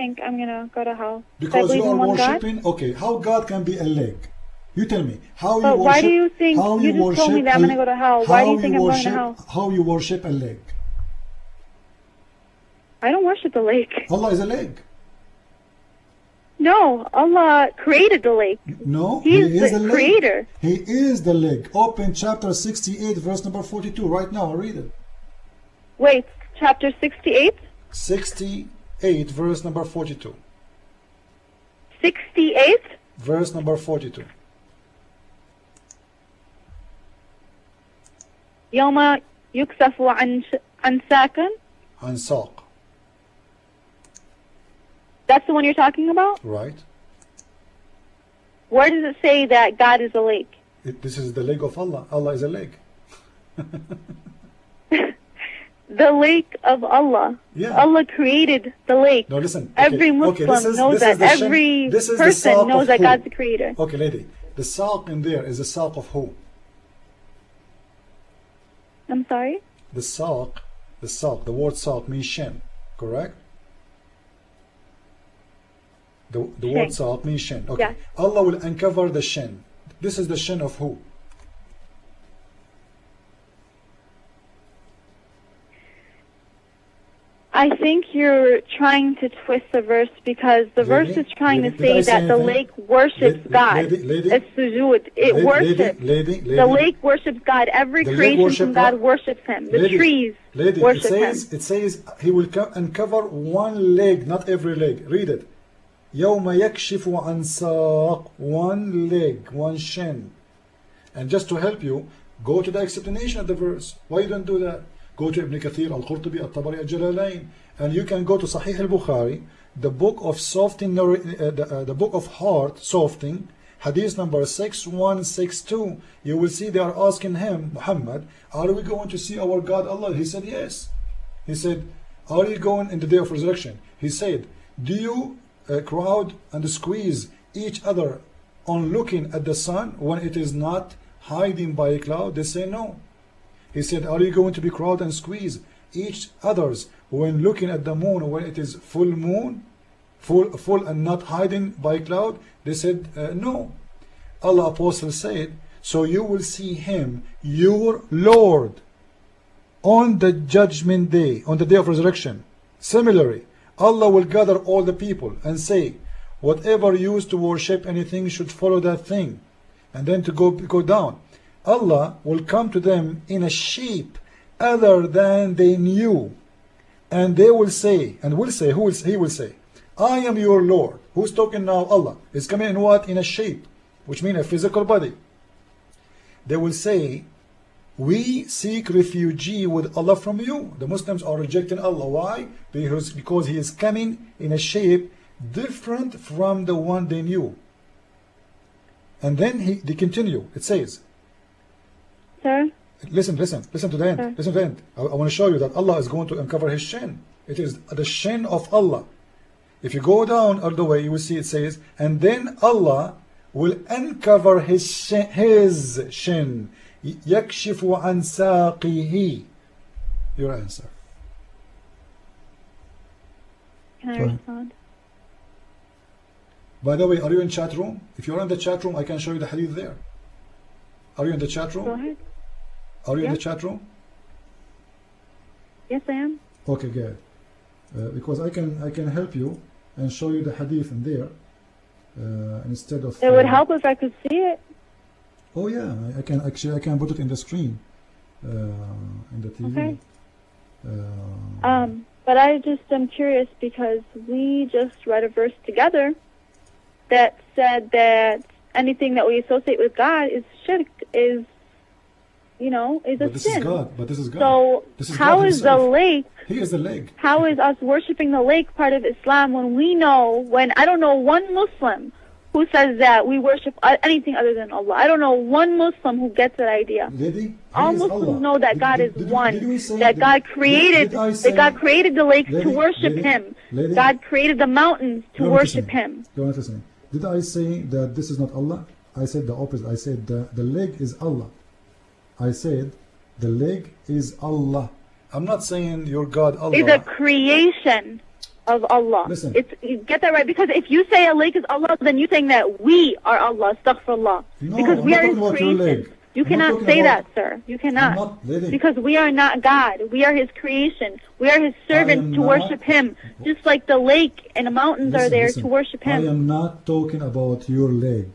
think I'm gonna go to hell? Because you are worshipping. Okay, how God can be a leg? You tell me how you but worship. Why do you think you just told me that I'm gonna go to hell? Why do you think I'm going to hell? How you worship a leg? I don't worship the lake. Allah is a leg. No, Allah created the lake. No, He is the creator. He is the leg. Open chapter 68, verse number 42 right now. I'll read it. Wait, chapter 68? 68, verse number 42. 68? Verse number 42. يوم يكشف عن ساق. عن ساق. That's the one you're talking about? Right. Where does it say that God is a lake? This is the leg of Allah. Allah is a leg. The lake of Allah. Yeah. Allah created the lake. No, listen. Okay. Every Muslim knows that. Every person knows that God's the creator. Okay, lady. The saq in there is the saq of who? I'm sorry? The saq, the word saq means shin, correct? The word saq means shin. Okay. Yeah. Allah will uncover the shin. This is the shin of who? I think you're trying to twist the verse because the verse is trying to say that the lake worships God. It's sujood. It worships. The lake worships God. Every creation from God worships Him. The trees worship Him. It says He will uncover one leg, not every leg. Read it. يوم يكشف عن ساق. One leg, one shin. And just to help you, go to the explanation of the verse. Why you don't do that? Go to Ibn Kathir, Al-Qurtubi, Al-Tabari, Al-Jalalain, and you can go to Sahih al-Bukhari, the book of softening, the book of heart softening, hadith number 6162. You will see they are asking him, Muhammad, are we going to see our God Allah? He said yes. He said, are you going in the day of resurrection? He said, do you crowd and squeeze each other on looking at the sun when it is not hiding by a cloud? They say no. He said, are you going to be crowd and squeeze each others when looking at the moon when it is full moon, full and not hiding by cloud? They said, no. Allah Apostle said, so you will see Him, your Lord, on the judgment day, on the day of resurrection. Similarly, Allah will gather all the people and say, whatever used to worship anything should follow that thing, and then to go down. Allah will come to them in a shape other than they knew, and they will say, and will say, he will say, I am your Lord. Who's talking now? Allah is coming in what? In a shape, which means a physical body. They will say, we seek refuge with Allah from you. The Muslims are rejecting Allah. Why? Because He is coming in a shape different from the one they knew. And then they continue. It says, Sir? Listen to the end. Sir. Listen to the end. I want to show you that Allah is going to uncover His shin. It is the shin of Allah. If you go down all the way, you will see it says, and then Allah will uncover His shin. يكشف عن ساقه. Your answer. Can I respond? By the way, are you in chat room? If you're in the chat room, I can show you the hadith there. Are you in the chat room? Go ahead. Are you in the chat room? Yes, I am. Okay, good. Because I can help you and show you the hadith in there instead of. It would help if I could see it. Oh yeah, I can put it in the screen, in the TV. Okay. But I just am curious because we just read a verse together that said that anything that we associate with God is shirk, is a sin. But this is God. So how is the lake? He is the lake. How is us worshiping the lake part of Islam when I don't know one Muslim who says that we worship anything other than Allah? I don't know one Muslim who gets that idea. All Muslims know that God is one. That God created the lakes to worship Him. God created the mountains to worship Him. Don't listen. Did I say that this is not Allah? I said the opposite. I said the leg is Allah. I said the leg is Allah. I'm not saying your God Allah is a creation. of Allah. Listen. You get that right? Because if you say a lake is Allah, then you're saying that we are Allah, astaghfirullah. No, because I'm we not are His talking about your creation. leg. You I'm not cannot talking say about- that, sir. You cannot. I'm not, lady. Because we are not God. We are His creation. We are His servants am to not- worship Him. Just like the lake and the mountains are there Listen, to worship I Him. am not talking about your leg.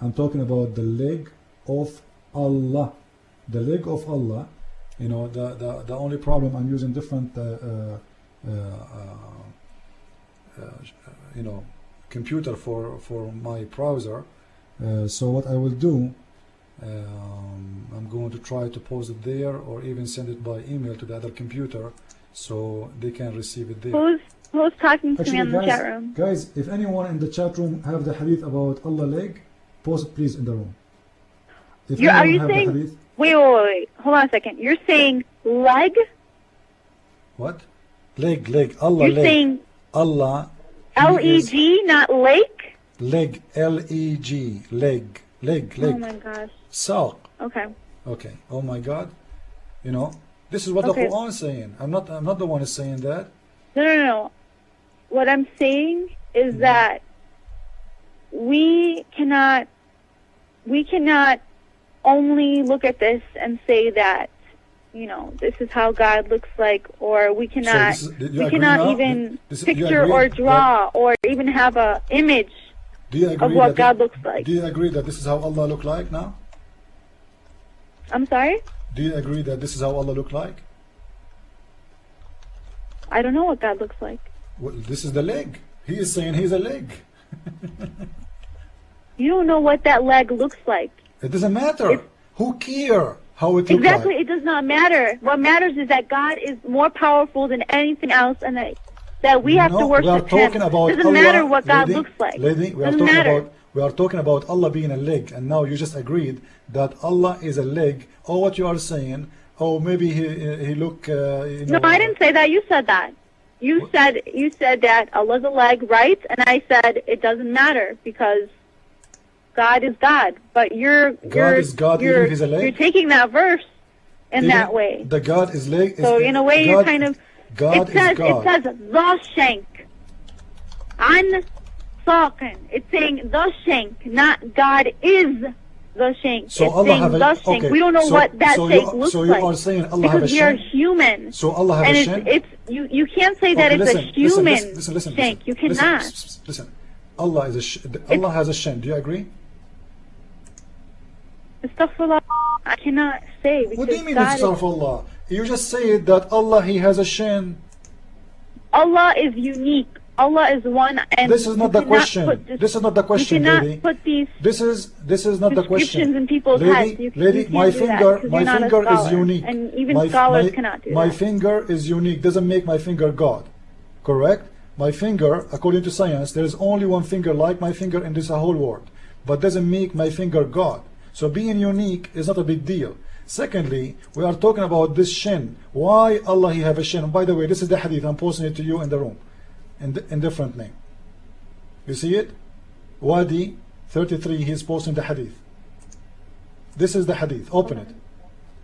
I'm talking about the leg of Allah. The leg of Allah. You know, the only problem, I'm using different you know, computer for my browser. So what I will do, I'm going to try to post it there, or even send it by email to the other computer, so they can receive it there. Who's talking to me Actually, in the chat room? guys, if anyone in the chat room have the hadith about Allah leg, post it please in the room. If Are anyone you have the saying? hadith, Wait. Hold on a second. You're saying leg? what? Leg. Allah You're leg. saying Allah. He is L-E-G, not lake? leg. L-E-G. Leg. Oh my gosh. Saq. Okay. Okay. Oh my God. You know, this is what Okay. the Quran is saying. I'm not the one who's saying that. No. What I'm saying is that we cannot only look at this and say that, you know, this is how God looks like, or we cannot even picture or draw or even have a image of what God looks like. Do you agree that this is how Allah look like now? I'm sorry? Do you agree that this is how Allah look like? I don't know what God looks like. Well, this is the leg. He is saying he's a leg. You don't know what that leg looks like. It doesn't matter. Who care how it looks Exactly, like? it does not matter. What matters is that God is more powerful than anything else, and that we have to worship we are talking Him. about Doesn't Allah, matter what God lady, looks like. Lady, Doesn't matter. we are talking about Allah being a leg, and now you just agreed that Allah is a leg. Or what you are saying? Oh, maybe he look. You know, No, I didn't say that. You said that. You said that Allah's a leg, right? And I said it doesn't matter because God is God. But you're even He's a leg? you're taking that verse in Even that way. The God is leg. So in a way, you're kind of. God it says is God. it says the shank. An saqin. It's saying the shank, not God is the shank. So it's Allah saying have a the shank. okay. We don't know what that shank looks so like. you are saying Allah because have a we are shank? human. So Allah have and a it's, shank? it's you can't say that Okay, it's listen, a human listen, shank. You cannot. Listen. Allah is Allah has a shank. Do you agree? Astaghfirullah, I cannot say because What do you mean God is, astaghfirullah? You just said that Allah He has a shank. Allah is unique. Allah is one, and This is not the question. This is not the question, you cannot lady. put these This is not the question. descriptions in people's Lady, heads. You lady, can't my do that finger, because my you're not a finger is scholar. unique. And even scholars cannot do my that. finger is unique. Doesn't make my finger God. Correct? My finger, according to science, there is only one finger like my finger in this whole world. But doesn't make my finger God. So being unique is not a big deal. Secondly, we are talking about this shin. Why Allah He have a shin? And by the way, this is the hadith. I'm posting it to you in the room, in different name. You see it? Wadi 33, he's posting the hadith. This is the hadith. Open it.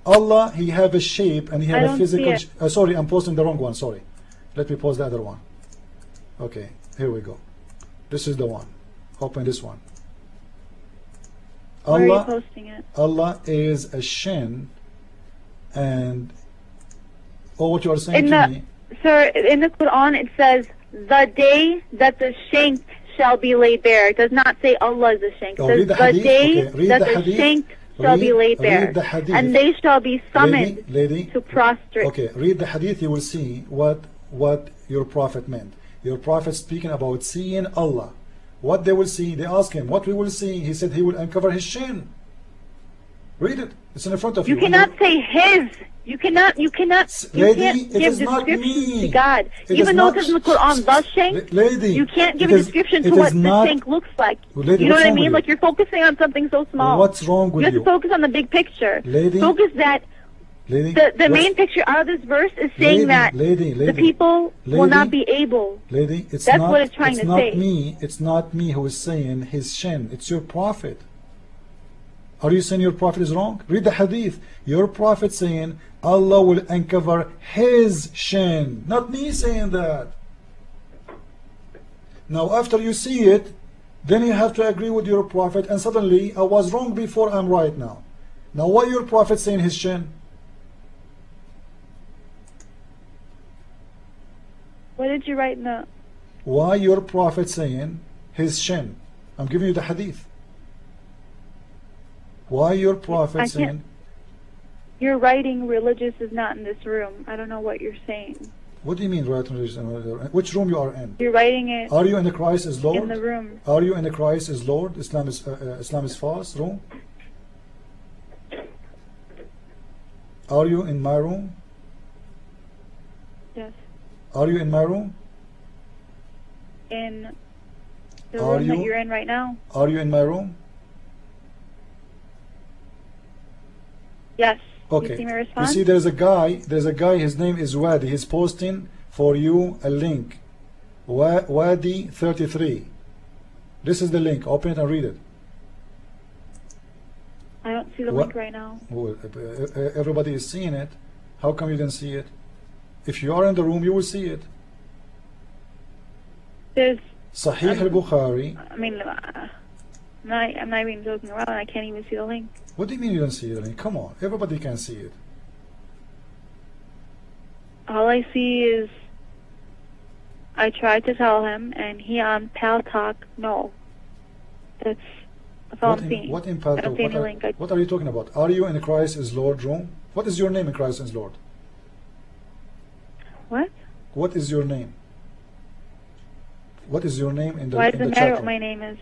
Allah, He have a shape and He have a physical. Sorry, I'm posting the wrong one. Sorry. Let me post the other one. Okay, here we go. This is the one. Open this one. Where are you posting it? Allah is a shin, and what you are saying to me. Sir, in the Quran it says the day that the shank shall be laid bare. It does not say Allah is a shank. It says the day that the shank shall be laid bare, and they shall be summoned to prostrate. Okay, read the hadith. You will see what your prophet meant. Your prophet speaking about seeing Allah. What they will see, they ask him, what we will see? He said he will uncover his shin. Read it. It's in front of you. You cannot say his. You can't give descriptions to God. Even though it says in the Quran, the shank, you can't give a description to what the shank looks like. You know what I mean? Like you're focusing on something so small. What's wrong with you? You have to focus on the big picture. Lady, focus that the main picture out of this verse is saying that the people will not be able. Lady, that's what it's trying to say. It's not me who is saying his shin. It's your prophet. Are you saying your prophet is wrong? Read the hadith. Your prophet saying Allah will uncover his shin. Not me saying that. Now after you see it, then you have to agree with your prophet, and suddenly I was wrong before, I'm right now. Now why your prophet saying his shin? What did you write in the... Why your prophet saying his shin? I'm giving you the hadith. Why your prophet saying... Your writing religious is not in this room. I don't know what you're saying. What do you mean writing religious? Which room you are in? You're writing it... Are you in the Christ is Lord? In the room. Are you in the Christ is Lord? Islam is false room? Are you in my room? Yes. Are you in my room? In the room that you're in right now? Are you in my room? Yes. Okay. You see my response? You see there's a guy, his name is Wadi. He's posting for you a link. Wadi 33. This is the link. Open it and read it. I don't see the link right now. Well, everybody is seeing it. How come you didn't see it? If you are in the room, you will see it. There's Sahih al-Bukhari. I mean, I'm not even joking around. I can't even see the link. What do you mean you don't see the link? Come on, everybody can see it. All I see is I tried to tell him, and he on Pal Talk. No, that's all I'm seeing. What in Pal Talk? What are you talking about? Are you in Christ is Lord room? What is your name in Christ is Lord? What? What is your name? What is your name in the Why does it matter room? what my name is?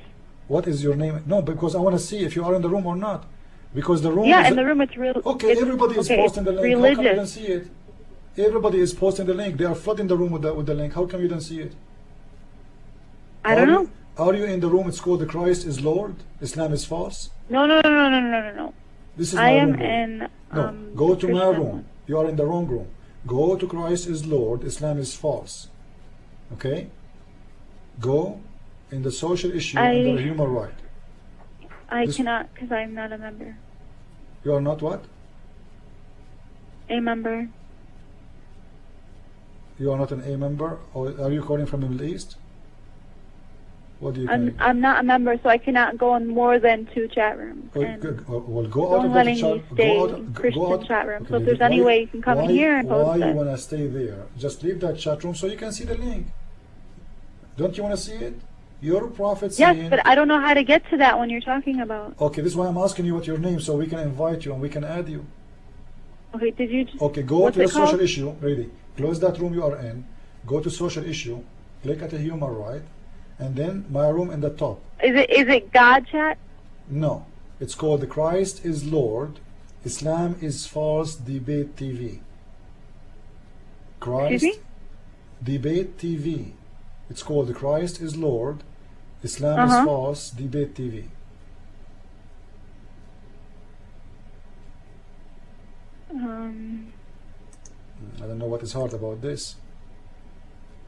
What is your name? No, because I want to see if you are in the room or not. Because the room yeah, is... in the room it's real. Okay, everybody is posting the link. Religious. How come you don't see it? Everybody is posting the link. They are flooding the room with the link. How come you don't see it? I don't know. Are you in the room? It's called the Christ is Lord. Islam is false. No. This is I my am room. in. No, go to my room. You are in the wrong room. Go to Christ is Lord. Islam is false. Okay. Go in the social issue and the human right. I cannot because I'm not a member. You are not what? A member. You are not an A member, or are you calling from the Middle East? What do you? I'm not a member, so I cannot go in more than 2 chat rooms. Well, go out of letting the chat. me stay in Christian chat room. Okay, so if there's any way you can come in here and post why it. you want to stay there? Just leave that chat room so you can see the link. Don't you want to see it? Your prophet saying... Yes, but I don't know how to get to that one you're talking about. Okay, this is why I'm asking you what your name, so we can invite you and we can add you. Okay, did you just... Okay, go to the social issue. Ready. Close that room you are in. Go to social issue. Click at the human right. And then my room in the top. Is it God chat? No. It's called the Christ is Lord. Islam is false debate TV. Christ debate TV. It's called the Christ is Lord. Islam is false debate TV. I don't know what is hard about this.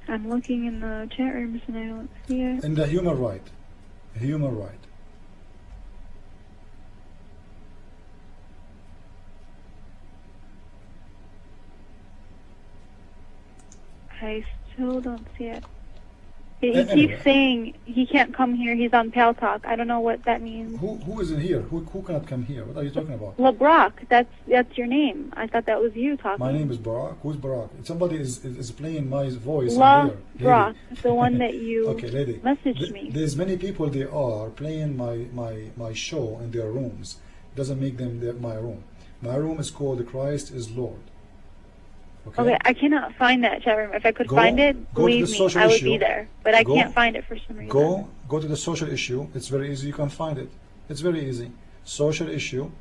I'm looking in the chat rooms and I don't see it. In the human right. Human right. I still don't see it. He keeps saying he can't come here. He's on Pal Talk. I don't know what that means. Who isn't here? Who cannot come here? What are you talking about? Well, Brock. That's your name. I thought that was you talking. My name is Brock. Who's Brock? Somebody is playing my voice. Love Brock, the one that you okay, lady. messaged me. There's many people they are playing my show in their rooms. Doesn't make them my room. My room is called the Christ is Lord. Okay, I cannot find that chat room. If I could find it, believe me, I would be there. But I can't find it for some reason. Go to the social issue. It's very easy. You can find it. It's very easy. Social issue,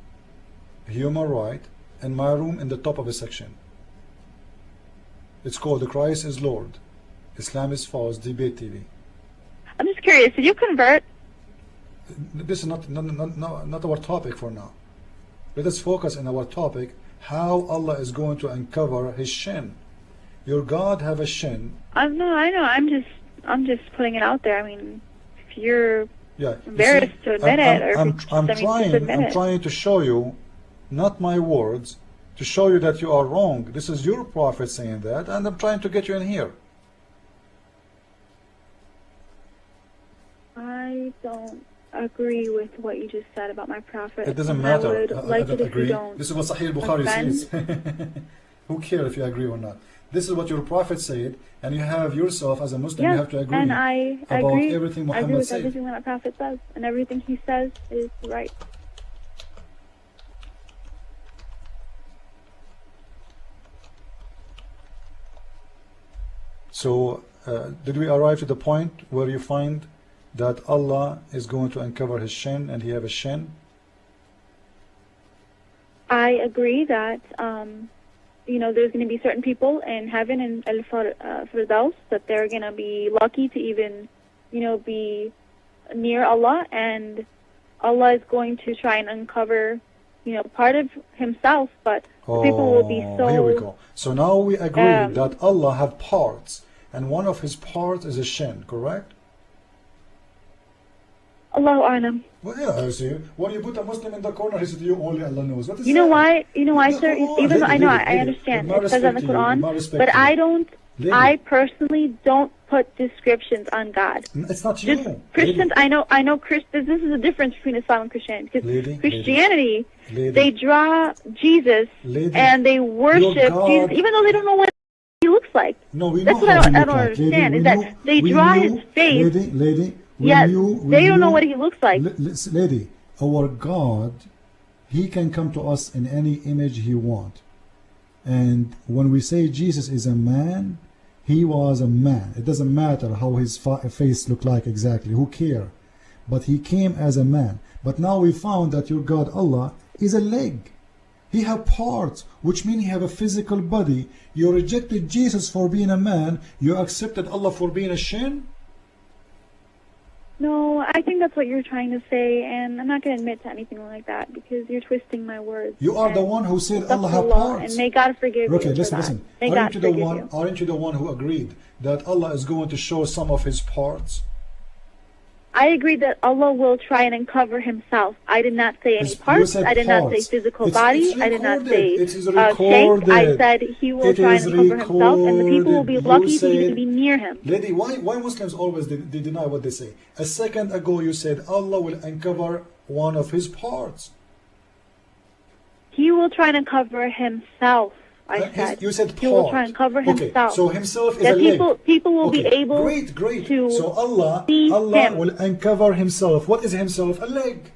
human right, and my room in the top of a section. It's called the Christ is Lord. Islam is false. Debate TV. I'm just curious. Did you convert? This is not our topic for now. Let us focus on our topic. How Allah is going to uncover his shin. Your God have a shin. I know. I'm just putting it out there. I mean, if you're embarrassed to admit it, or I'm trying to show you, not my words, to show you that you are wrong. This is your prophet saying that, and I'm trying to get you in here. don't agree with what you just said about my prophet. It doesn't matter. I would like it if agree. you don't. This is what Sahih Bukhari says. Who cares if you agree or not? This is what your prophet said, and you have yourself as a Muslim, you have to agree and I about agree. everything I agree Muhammad with said. everything that my prophet says, and everything he says is right. So, did we arrive to the point where you find that Allah is going to uncover his shin and he have a shin? I agree that there's going to be certain people in heaven in Al-Firdaus that they're going to be lucky to even be near Allah, and Allah is going to try and uncover part of himself, but the people will be so... Here we go. So now we agree that Allah have parts, and one of his parts is a shin, correct? Allahu A'lam. Well, yeah, I see. When you put a Muslim in the corner, he said, you only Allah knows. What is You know that? why, sir? Even though I understand, it says on the Quran, but I personally don't put descriptions on God. It's not you. Christians, I know Christians, this is the difference between Islam and Christianity. Because Christianity, they draw Jesus and they worship Jesus, even though they don't know what he looks like. No, we That's know what how he I looks don't like. understand, is that they draw his face, yet they don't know what he looks like. Lady, our God, he can come to us in any image he wants. And when we say Jesus is a man, he was a man. It doesn't matter how his face looked like exactly. Who cares? But he came as a man. But now we found that your God, Allah, is a leg. He have parts, which means he have a physical body. You rejected Jesus for being a man. You accepted Allah for being a shin? No, I think that's what you're trying to say, and I'm not going to admit to anything like that because you're twisting my words. You are the one who said Allah have parts. And may God forgive you. Okay, listen. Aren't you the one who agreed that Allah is going to show some of his parts? I agree that Allah will try and uncover himself. I did not say any parts. I did not say physical body. I did not say shape. I said he will try and uncover himself, and the people will be lucky to even be near him. Lady, why Muslims always they deny what they say? A second ago you said Allah will uncover one of his parts. He will try and uncover himself. I said. You said he will try and cover himself. Okay, so himself is a leg. People will be able great. to so Allah will uncover himself. What is himself? A leg.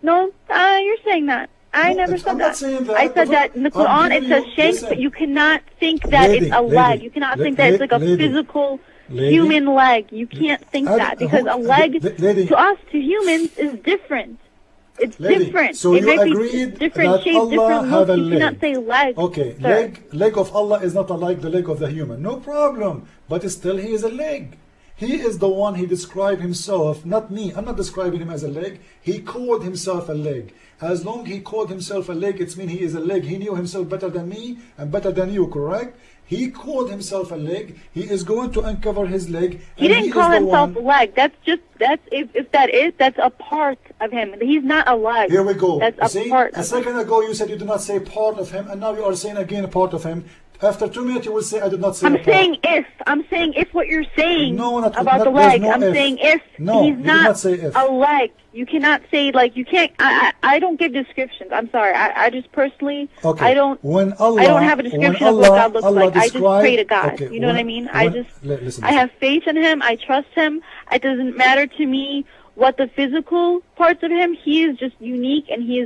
No, you're saying that. I never said that. I said that in the Quran it says shank, but you cannot think that it's a leg. You cannot think that it's like a physical human leg. You can't think that because a leg to us, to humans, is different. It's different. So it you may agreed be different that shape, Allah different have look. a You leg. cannot say leg. Okay, sir. leg of Allah is not like the leg of the human. No problem. But still he is a leg. He is the one he described himself, not me. I'm not describing him as a leg. He called himself a leg. As long he called himself a leg, it means he is a leg. He knew himself better than me and better than you, correct? He called himself a leg. He is going to uncover his leg. He didn't call himself a leg. That's that's a part of him. He's not a leg. Here we go. That's a part. A second ago you said you did not say part of him, and now you are saying again a part of him. After 2 minutes you will say I did not say. I'm saying if what you're saying about the not, leg. no I'm if. saying if no, he's not say if. a leg. You cannot say like you can't. I don't give descriptions. I'm sorry. I just personally I don't have a description of what God looks like. I just pray to God. You know what I mean? Listen. I have faith in him. I trust him. It doesn't matter to me what the physical parts of him. He is just unique, and he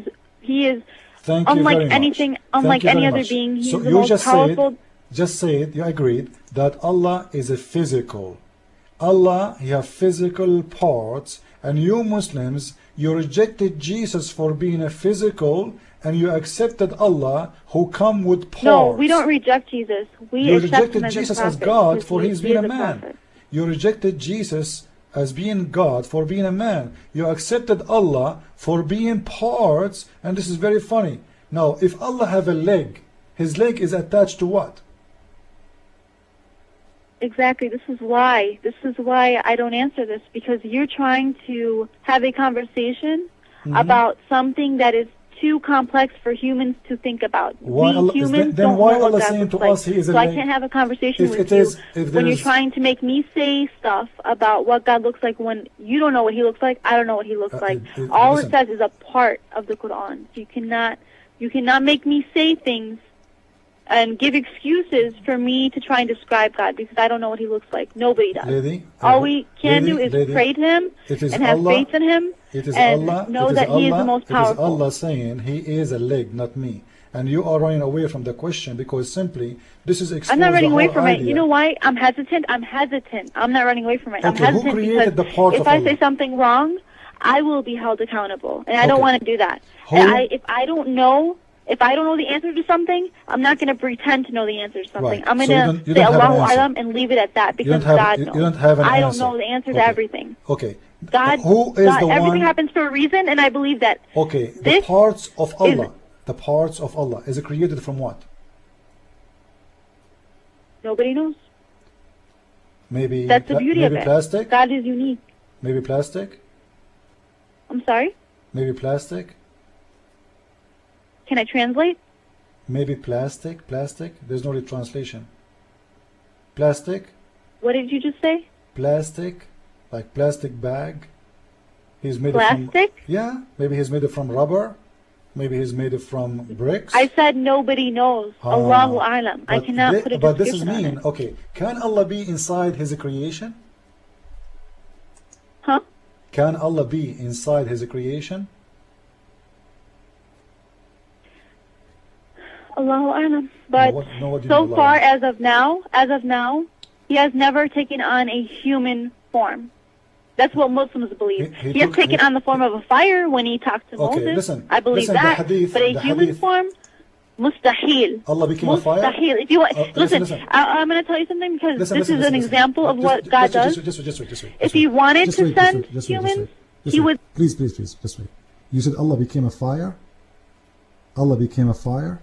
is unlike anything, unlike any other being. He's the most powerful. Just say it. You agreed that Allah is a physical. Allah, he have physical parts, and you Muslims, you rejected Jesus for being a physical, and you accepted Allah who come with parts. No, we don't reject Jesus. You rejected Jesus as God for his being a man. You rejected Jesus as being God for being a man. You accepted Allah for being parts, and this is very funny. Now, if Allah have a leg, his leg is attached to what? Exactly. This is why I don't answer this, because you're trying to have a conversation about something that is too complex for humans to think about. Why We Allah, humans then don't why know what Allah God saying looks to like. us He is a So I leg? can't have a conversation If with it you is, if when you're there's, trying to make me say stuff about what God looks like when you don't know what He looks like. I don't know what He looks like. All listen. it says is a part of the Quran. So you cannot make me say things and give excuses for me to try and describe God because I don't know what He looks like. Nobody does. lady, All we can do is lady, pray to Him it is and have Allah, faith in Him it is and Allah, know it is that He is the Allah, most it is powerful. Allah saying He is a leg, not me. And you are running away from the question because simply this is exposed I'm not running the away whole from it. idea. You know why? I'm hesitant. I'm not running away from it. I'm Okay, who hesitant created because the part if of I Allah? say something wrong, I will be held accountable, and I don't Okay. want to do that. Who- And if I don't know the answer to something, I'm not going to pretend to know the answer to something. Right. I'm So going you to don't say have an Allahu answer. Alam and leave it at that because you God knows. don't have an I answer. don't know the answer to Okay. everything. Okay. God, Who is God, the everything one? happens for a reason, and I believe that. Okay. The This parts of is- Allah. The parts of Allah is created from what? Nobody knows. Maybe That's the beauty of maybe it. plastic. God is unique. Maybe plastic. I'm sorry. Maybe plastic. Can I translate? Maybe plastic. Plastic. There's no translation. Plastic. What did you just say? Plastic. Like plastic bag. He's made it Plastic? from. Yeah. Maybe he's made it from rubber. Maybe he's made it from bricks. I said nobody knows. Allahu Alam. I cannot put a But this is description on mean. it. Okay. Can Allah be inside His creation? Huh? Can Allah be inside His creation? Allahu Alam. But what do you so mean, far Allah? as of now, He has never taken on a human form. That's what Muslims believe. He has taken on the form of a fire when He talked to Okay, Moses. listen, I believe listen, the that. hadith- but a the human hadith- form, mustahil. Allah became a fire? Mustahil. If you want, listen, listen. I'm going to tell you something because Listen, this listen, is an listen. example of Just- what God does. Just wait. If He wanted Just to wait, send just wait. humans, Just He wait. would. Please, just wait. You said Allah became a fire? Allah became a fire?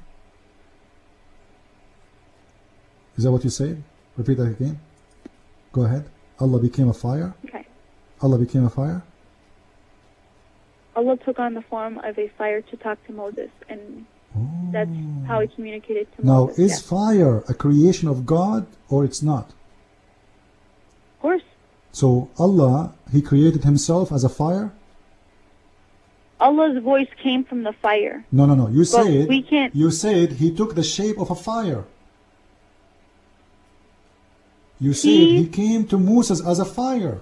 Is that what you said? Repeat that again. Go ahead. Allah became a fire? Okay. Allah became a fire? Allah took on the form of a fire to talk to Moses, and that's how He communicated to Now, Moses. is yes. fire a creation of God or it's not? Of course. So Allah, He created Himself as a fire? Allah's voice came from the fire. No. You said we can't- You said He took the shape of a fire. You said He came to Moses as a fire.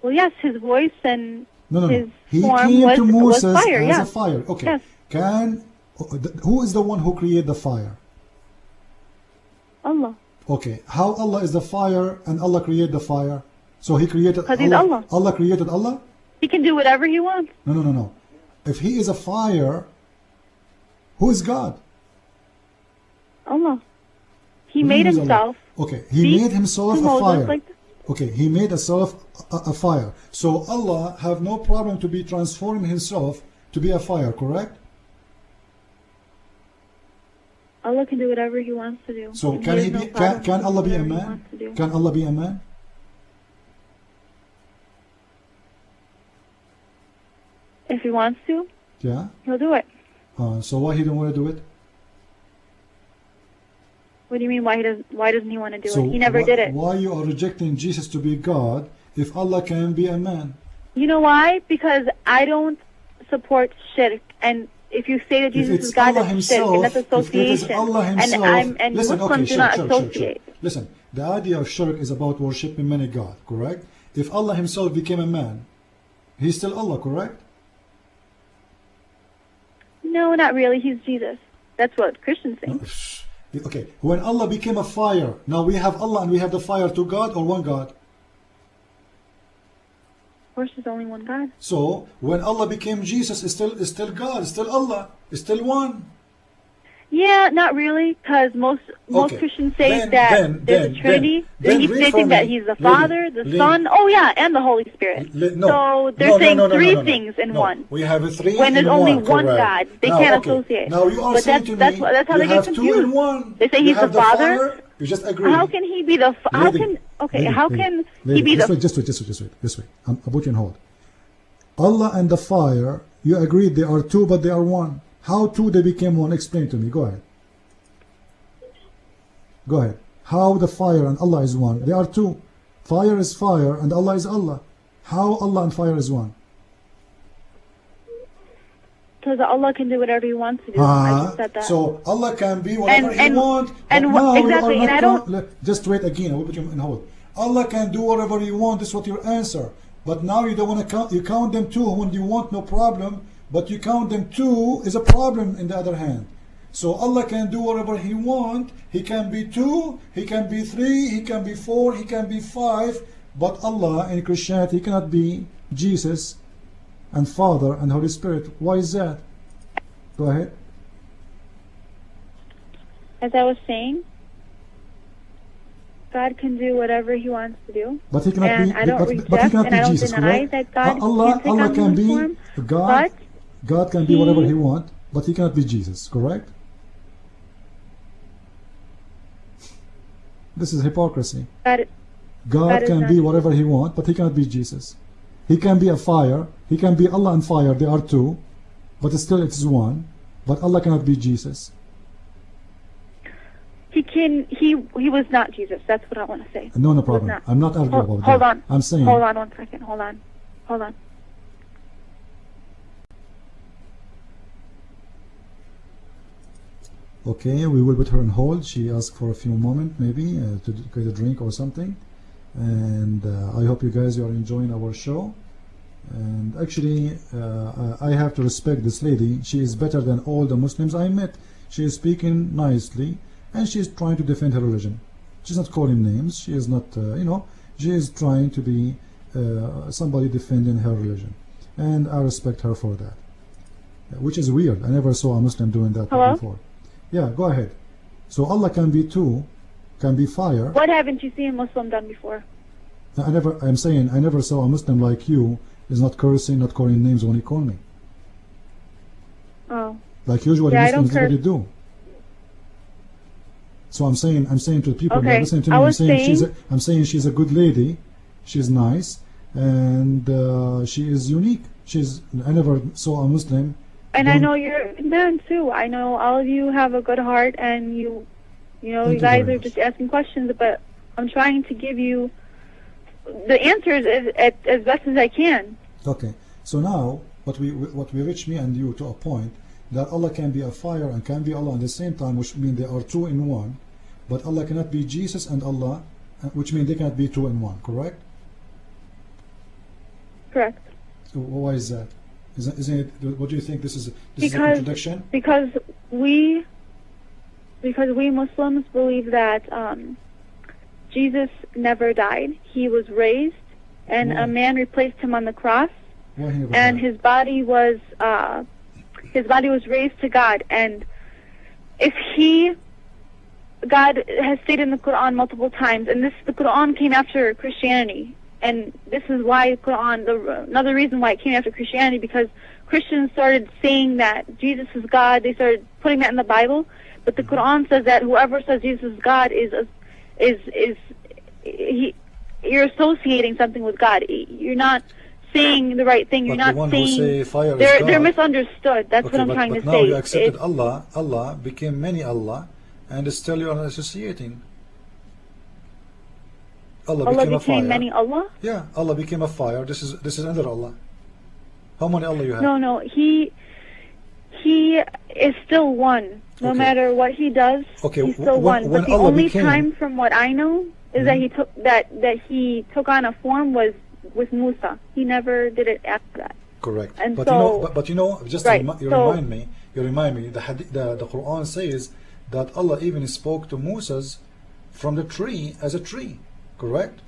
Well, yes, His voice and No. His He form came was, to Moses was fire. as Yeah. a fire. Okay. Yes. Who is the one who created the fire? Allah. Okay. How Allah is the fire and Allah created the fire? So He created 'Cause He's Allah. Allah created Allah? He can do whatever He wants. No. If He is a fire, who is God? Allah. He Who made is Allah? Himself. Okay. He speak made Himself to a Moses fire. like that. Okay. He made Himself a fire. So Allah have no problem to be transforming Himself to be a fire, correct? Allah can do whatever He wants to do. So And can has He no be? problem Can Allah be a doing whatever He man? wants to do. Can Allah be a man? If He wants to, Yeah. He'll do it. So why He don't want to do it? What do you mean? Why doesn't He want to do So it? He never did it. Why you are rejecting Jesus to be God if Allah can be a man? You know why? Because I don't support shirk, and if you say that If Jesus it's is God, Allah that's Himself, shirk, and that's if it is association. Allah Himself, and listen, Muslims okay, do not associate. Listen, the idea of shirk is about worshipping many God, correct? If Allah Himself became a man, He's still Allah, correct? No, not really. He's Jesus. That's what Christians think. Okay, when Allah became a fire, now we have Allah and we have the fire, two God or one God? Of course, there's only one God. So when Allah became Jesus, is still God, is still Allah, is still one. Yeah, not really, because most Okay. Christians say Then- that then- there's then- a Trinity. then They read for think that me. He's the Lady, Father, the lady. Son. Oh yeah, and the Holy Spirit. No, So they're saying three things in no. one. We have a three When there's in only one, one correct. God, they Now, can't okay. associate. Now you are But saying to that's me, that's how you they get have two in confused. one. They say You He's have the Father. Father, you just agree. How can He be the? How Lady, can? Okay, lady, how lady, can lady, He be the? Just wait. I'll put you on hold. Allah and the fire, You agreed they are two, but they are one. How two they became one? Explain to me. Go ahead. Go ahead. How the fire and Allah is one? They are two. Fire is fire and Allah is Allah. How Allah and fire is one? Because Allah can do whatever He wants to do. I just said that. So Allah can be whatever He wants. Exactly. And I don't. Just wait again. I will put you in hold. Allah can do whatever He wants. This is what your answer. But now you don't want to count. You count them two when you want, no problem. But you count them two is a problem. In the other hand, so Allah can do whatever He wants. He can be two. He can be three. He can be four. He can be five. But Allah in Christianity cannot be Jesus and Father and Holy Spirit. Why is that? Go ahead. As I was saying, God can do whatever He wants to do. But He cannot and be. I don't reject and I don't Jesus, deny correct? that God Allah can be form, God. God can be whatever He wants, but He cannot be Jesus. Correct? This is hypocrisy. God can be whatever He wants, but He cannot be Jesus. He can be a fire. He can be Allah and fire. They are two, but still it is one. But Allah cannot be Jesus. He can. He was not Jesus. That's what I want to say. No problem. I'm not arguing about that. Hold on. I'm saying. Hold on 1 second. Hold on. Okay, we will put her on hold. She asked for a few moments, maybe to get a drink or something. And I hope you guys are enjoying our show. And actually, I have to respect this lady. She is better than all the Muslims I met. She is speaking nicely, and she is trying to defend her religion. She's not calling names. She is not, she is trying to be somebody defending her religion. And I respect her for that. Which is weird. I never saw a Muslim doing that before. Yeah, go ahead. So Allah can be two, can be fire. What haven't you seen a Muslim done before? I'm saying I never saw a Muslim like you is not cursing, not calling names when he call me. Oh. Like usually Muslims do what they do. So I'm saying to the people that are listening to me, I'm saying she's a good lady, she's nice, and she is unique. I never saw a Muslim. And I know you're a good man too. I know all of you have a good heart, and you guys are just asking questions, but I'm trying to give you the answers as best as I can. Okay. So now, what we reach me and you to a point that Allah can be a fire and can be Allah at the same time, which means they are two in one, but Allah cannot be Jesus and Allah, which means they cannot be two in one. Correct? Correct. So why is that? Isn't it? What do you think? This is a contradiction? Because we Muslims believe that Jesus never died. He was raised, and a man replaced him on the cross, and his body was raised to God. And God has stated in the Quran multiple times, and the Quran came after Christianity. And this is why Quran, another reason why it came after Christianity, because Christians started saying that Jesus is God. They started putting that in the Bible. But the Quran says that whoever says Jesus is God you're associating something with God. You're not saying the right thing. You're not saying they're misunderstood. That's what I'm trying to say. Now you accepted Allah. Allah became many Allah, and still you are associating. Allah became many Allah? Yeah, Allah became a fire. This is another Allah. How many Allah you have? No. He is still one. No matter what he does, he's still one. But the only time, from what I know, is that he took on a form was with Musa. He never did it after that. Correct. And but just you remind me. The Quran says that Allah even spoke to Moses from the tree as a tree. Correct?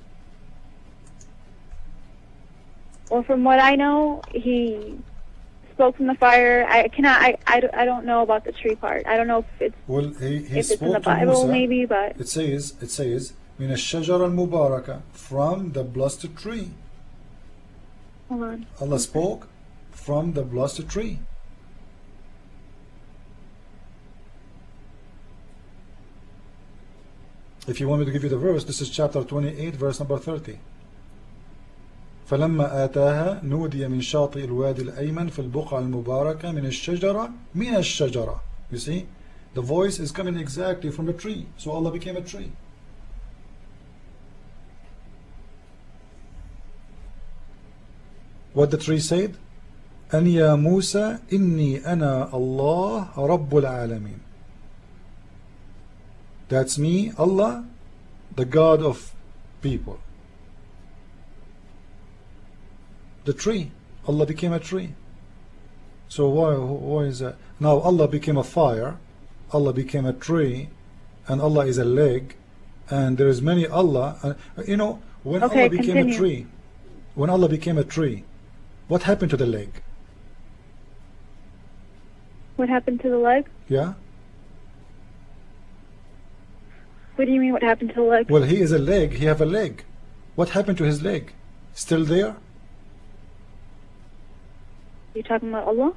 Well, from what I know, he spoke from the fire. I don't know about the tree part. I don't know if it's in the Bible, Musa, maybe, but it says min ash-shajara al-mubaraka, from the blessed tree. Hold on. Allah spoke from the blessed tree. If you want me to give you the verse, this is chapter 28, verse number 30. فلما آتاها نودي من شاطئ الوادي الأيمن في البقعة المباركة من الشجرة. You see, the voice is coming exactly from the tree. So Allah became a tree. What the tree said? أن يا موسى إني أنا الله رب العالمين. That's me, Allah, the God of people. The tree. Allah became a tree. So why is that? Now Allah became a fire, Allah became a tree, and Allah is a leg, and there is many Allah. You know, when Allah became a tree, when Allah became a tree, what happened to the leg? What happened to the leg? Yeah. What do you mean what happened to the leg? Well, he is a leg, he have a leg. What happened to his leg? Still there? You talking about Allah?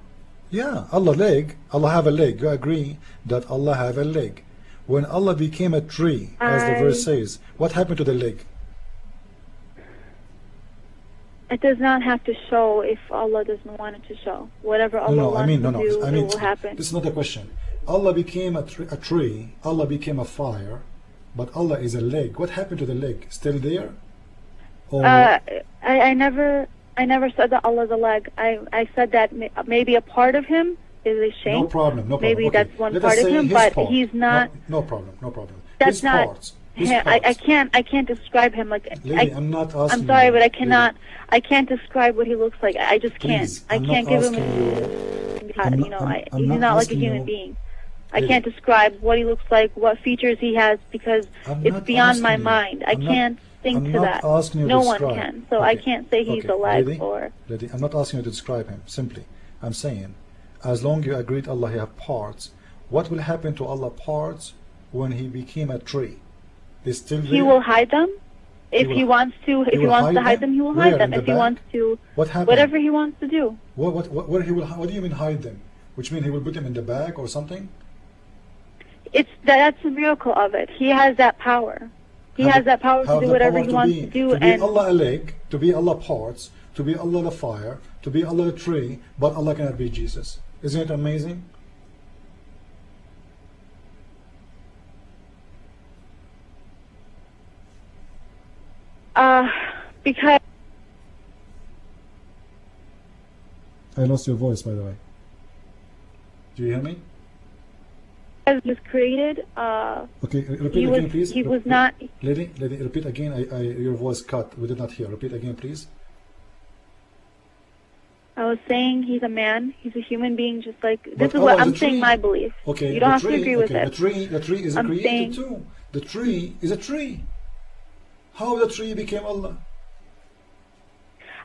Yeah, Allah leg, Allah have a leg. You agree that Allah have a leg. When Allah became a tree, as the verse says, what happened to the leg? It does not have to show if Allah doesn't want it to show. Whatever Allah wants to do, it will happen. This is not a question. Allah became a tree, Allah became a fire, but Allah is a leg. What happened to the leg? Still there? Or I never said that Allah is a leg. I said that maybe a part of him is a shank. No problem. Maybe okay. that's one part of him, but he's not. No problem. That's his not. Parts. I can't describe him like. Lady, I'm not asking. I'm sorry, you, but I cannot. Lady. I can't describe what he looks like. I just can't. Please, I can't give him. He's not like a human being. I can't describe what he looks like, what features he has, because it's beyond my mind. I can't think to that. No one can. So I can't say he's a leg or. Lady, I'm not asking you to describe him. Simply, I'm saying, as long as you agreed Allah he have parts, what will happen to Allah parts when he became a tree? Is still there? He will hide them. If he wants to, if he wants to hide them, he will hide them. If he wants to, whatever he wants to do. What do you mean hide them? Which means he will put them in the bag or something? That's the miracle of it. He has that power. He has that power to do whatever he wants to do. To be Allah a leg, to be Allah parts, to be Allah the fire, to be Allah the tree, but Allah cannot be Jesus. Isn't it amazing? Because I lost your voice, by the way. Do you hear me? He was created. Okay, repeat again, please. He was not. Lady, repeat again. Your voice cut. We did not hear. Repeat again, please. I was saying he's a man. He's a human being, just like this is what I'm saying. My belief. Okay, you don't have to agree with it. The tree is created too. The tree is a tree. How the tree became Allah?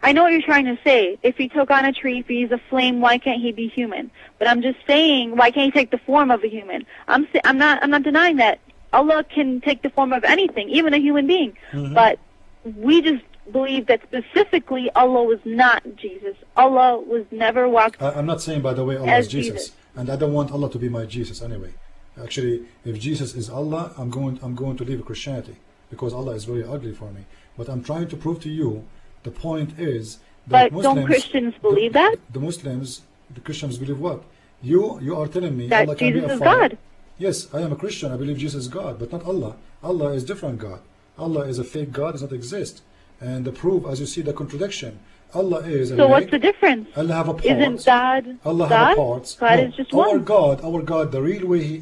I know what you're trying to say. If he took on a tree, if he's a flame, why can't he be human? But I'm just saying, why can't he take the form of a human? I'm not denying that Allah can take the form of anything, even a human being. Mm-hmm. But we just believe that specifically Allah was not Jesus. Allah was never walked. I'm not saying, by the way, Allah is Jesus, and I don't want Allah to be my Jesus anyway. Actually, if Jesus is Allah, I'm going to leave Christianity because Allah is very ugly for me. But I'm trying to prove to you. The point is that Muslims, don't Christians believe that? The Christians believe what? You are telling me that Allah can Jesus be a is father. God. Yes, I am a Christian. I believe Jesus is God, but not Allah. Allah is different God. Allah is a fake God, does not exist. And the proof, as you see, the contradiction. Allah is a So what's the difference? Allah have a part. Isn't God Allah God? have a parts. God is just one. Our God, the real way He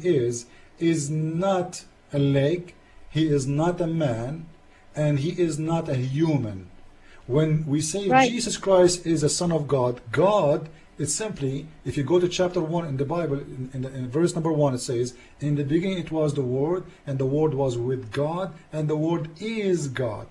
is not a leg. He is not a man, and He is not a human. When we say Jesus Christ is a Son of God, God is simply, if you go to chapter 1 in the Bible, in verse number 1, it says, in the beginning it was the Word, and the Word was with God, and the Word is God.